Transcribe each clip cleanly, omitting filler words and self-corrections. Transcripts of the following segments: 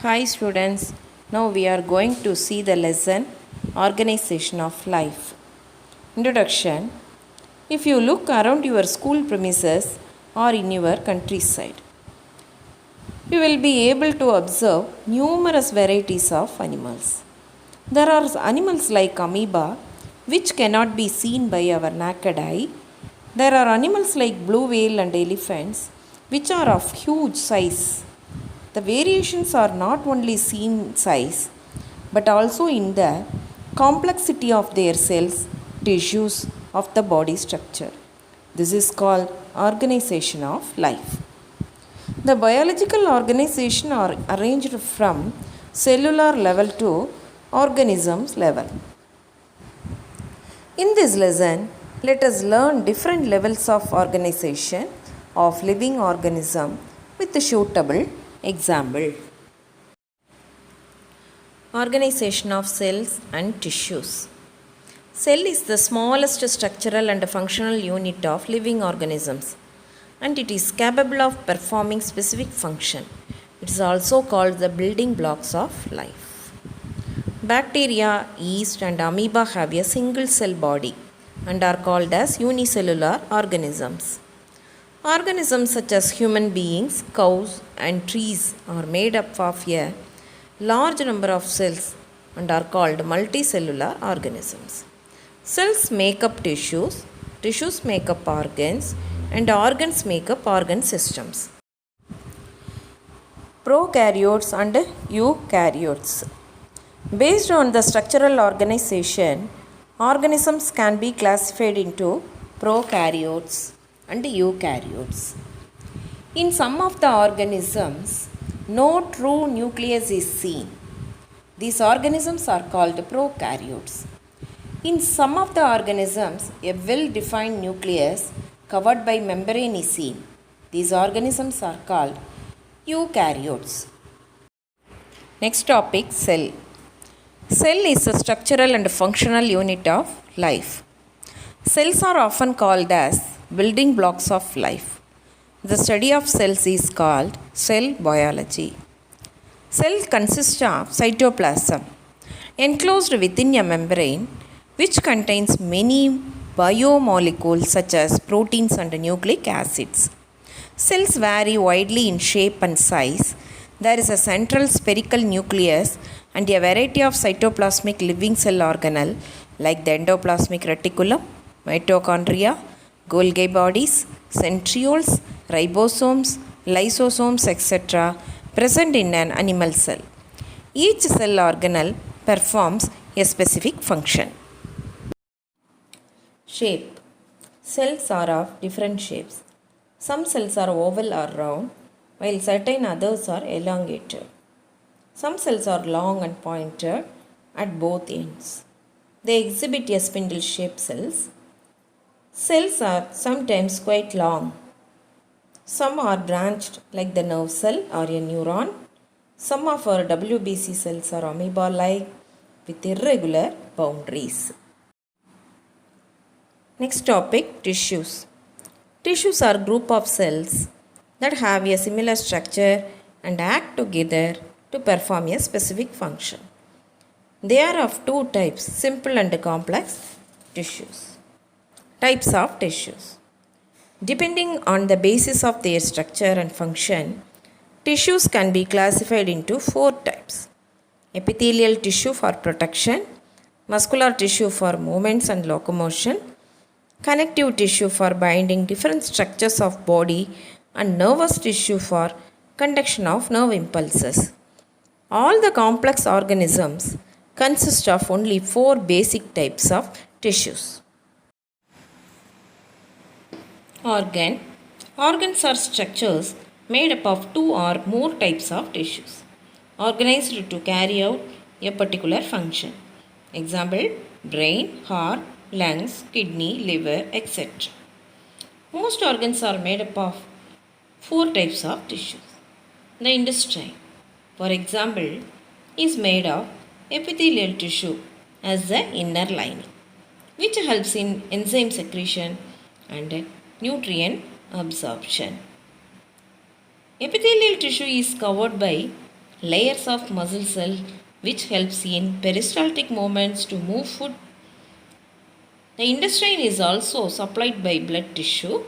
Hi students, now we are going to see the lesson Organization of Life. Introduction. If you look around your school premises or in your countryside, you will be able to observe numerous varieties of animals. There are animals like amoeba which cannot be seen by our naked eye. There are animals like blue whale and elephants which are of huge size. The variations are not only seen in size but also in the complexity of their cells, tissues of the body structure. This is called organization of life. The biological organization are arranged from cellular level to organisms level. In this lesson, let us learn different levels of organization of living organism with a suitable example. Organization of cells and tissues. Cell is the smallest structural and functional unit of living organisms, and it is capable of performing specific function. It is also called the building blocks of life. Bacteria, yeast and amoeba have a single cell body and are called as unicellular organisms. Organisms such as human beings, cows and trees are made up of a large number of cells and are called multicellular organisms. Cells make up tissues, tissues make up organs, and organs make up organ systems. Prokaryotes and eukaryotes. Based on the structural organization, organisms can be classified into prokaryotes and eukaryotes. In some of the organisms, no true nucleus is seen. These organisms are called prokaryotes. In some of the organisms, a well-defined nucleus covered by membrane is seen. These organisms are called eukaryotes. Next topic, cell. Cell is a structural and functional unit of life. Cells are often called as building blocks of life. The study of cells is called cell biology. Cell consists of cytoplasm enclosed within a membrane which contains many biomolecules such as proteins and nucleic acids. Cells vary widely in shape and size. There is a central spherical nucleus and a variety of cytoplasmic living cell organelles like the endoplasmic reticulum, mitochondria, Golgi bodies, centrioles, ribosomes, lysosomes, etc. present in an animal cell. Each cell organelle performs a specific function. Shape. Cells are of different shapes. Some cells are oval or round, while certain others are elongated. Some cells are long and pointed at both ends. They exhibit a spindle-shaped cells. Cells are sometimes quite long. Some are branched like the nerve cell or a neuron. Some of our WBC cells are amoeba-like with irregular boundaries. Next topic, tissues. Tissues are group of cells that have a similar structure and act together to perform a specific function. They are of two types, simple and complex tissues. Types of tissues. Depending on the basis of their structure and function, tissues can be classified into four types. Epithelial tissue for protection, muscular tissue for movements and locomotion, connective tissue for binding different structures of body, and nervous tissue for conduction of nerve impulses. All the complex organisms consist of only four basic types of tissues. Organ. Organs are structures made up of two or more types of tissues, organized to carry out a particular function. Example, brain, heart, lungs, kidney, liver, etc. Most organs are made up of four types of tissues. The intestine, for example, is made of epithelial tissue as the inner lining, which helps in enzyme secretion and nutrient absorption. Epithelial tissue is covered by layers of muscle cell which helps in peristaltic movements to move food. The intestine is also supplied by blood tissue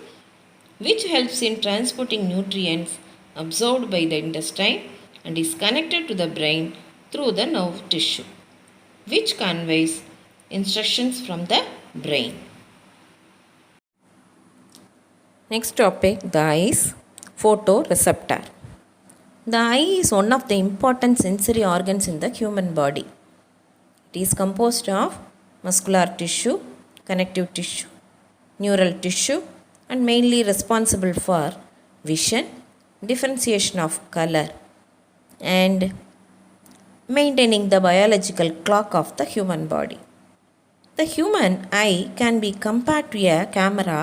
which helps in transporting nutrients absorbed by the intestine and is connected to the brain through the nerve tissue which conveys instructions from the brain. Next topic, the eyes photoreceptor. The eye is one of the important sensory organs in the human body. It is composed of muscular tissue, connective tissue, neural tissue, and mainly responsible for vision, differentiation of color, and maintaining the biological clock of the human body. The human eye can be compared to a camera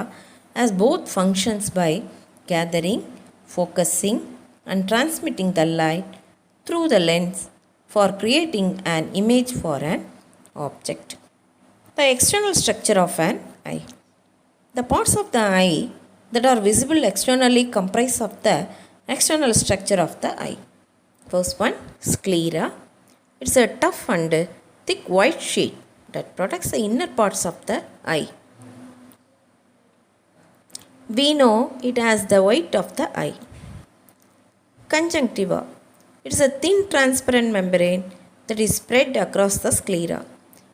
as both functions by gathering, focusing, and transmitting the light through the lens for creating an image for an object. The external structure of an eye. The parts of the eye that are visible externally comprise of the external structure of the eye. First one, sclera. It's a tough and thick white sheet that protects the inner parts of the eye. We know it as the white of the eye. Conjunctiva. It is a thin transparent membrane that is spread across the sclera.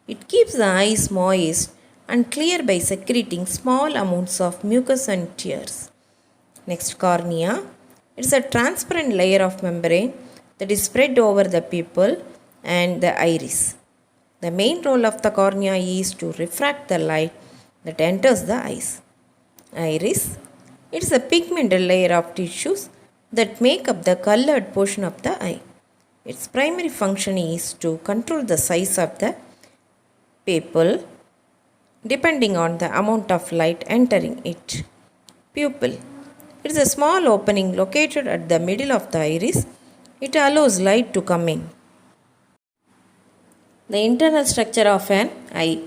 It keeps the eyes moist and clear by secreting small amounts of mucus and tears. Next, cornea. It is a transparent layer of membrane that is spread over the pupil and the iris. The main role of the cornea is to refract the light that enters the eyes. Iris. It is a pigmented layer of tissues that make up the colored portion of the eye. Its primary function is to control the size of the pupil depending on the amount of light entering it. Pupil. It is a small opening located at the middle of the iris. It allows light to come in. The internal structure of an eye.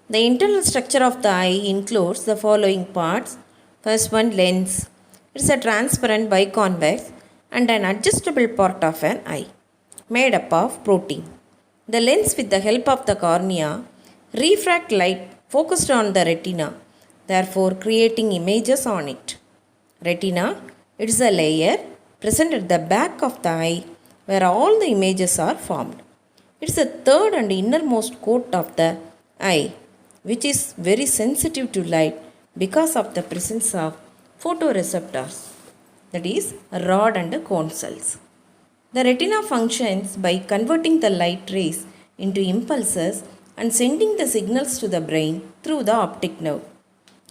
The internal structure of the eye includes the following parts. First one, lens. It is a transparent biconvex and an adjustable part of an eye made up of protein. The lens, with the help of the cornea, refract light focused on the retina, therefore creating images on it. Retina, it is a layer present at the back of the eye where all the images are formed. It is the third and innermost coat of the eye which is very sensitive to light because of the presence of photoreceptors, that is rod and cone cells. The retina functions by converting the light rays into impulses and sending the signals to the brain through the optic nerve.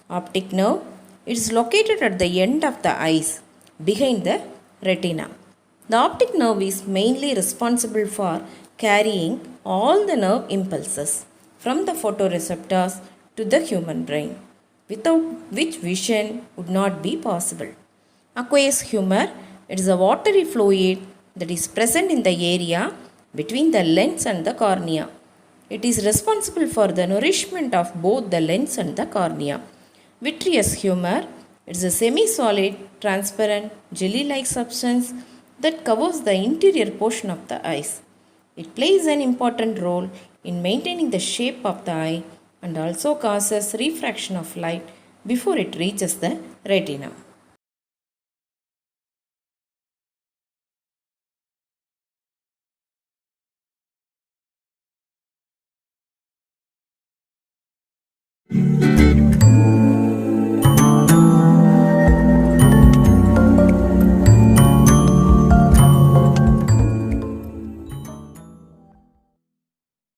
Optic nerve, it is located at the end of the eyes behind the retina. The optic nerve is mainly responsible for carrying all the nerve impulses from the photoreceptors to the human brain, without which vision would not be possible. Aqueous humor, it is a watery fluid that is present in the area between the lens and the cornea. It is responsible for the nourishment of both the lens and the cornea. Vitreous humor, it is a semi-solid, transparent, jelly-like substance that covers the interior portion of the eyes. It plays an important role in maintaining the shape of the eye and also causes refraction of light before it reaches the retina.